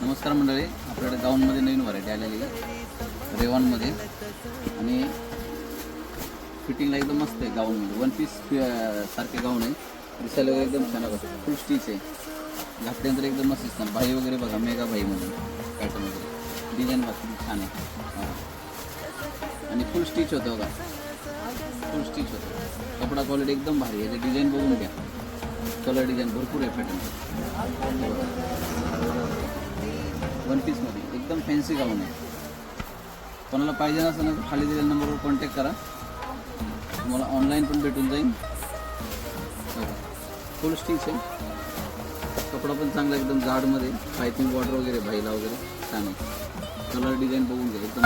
नमस्कार मंडळी, आपल्याकडे गाऊनमध्ये नवीन व्हरायटी आलेली आहे रेवॉनमध्ये आणि फिटिंगला एकदम मस्त आहे. गाऊनमध्ये वन पीस सारखे गाऊन आहे, दिसायला वगैरे एकदम छान बघा. फुल स्टिच आहे, घातल्यानंतर एकदम मस्त दिसणार. भाई वगैरे बघा, मेगा भाईमध्ये पॅटर्न वगैरे डिझाईन बघा खूप छान आहे आणि फुल स्टिच होतं बघा, फुल स्टिच होतं. कपडा क्वालिटी एकदम भारी आहे. डिझाईन बघून घ्या, कलर डिझाईन भरपूर आहे पॅटर्न. वन पीसमध्ये एकदम फॅन्सी गाऊन आहे. कोणाला पाहिजे नसेल ना तर खाली दिलेल्या नंबरवर कॉन्टॅक्ट करा, तुम्हाला ऑनलाईन पण भेटून जाईल. फुल स्टिच आहे, कपडा पण चांगला एकदम जाडमध्ये, पायपिंग बॉर्डर वगैरे भाईला वगैरे छान आहे. कलर डिझाईन बघून घ्या एकदम.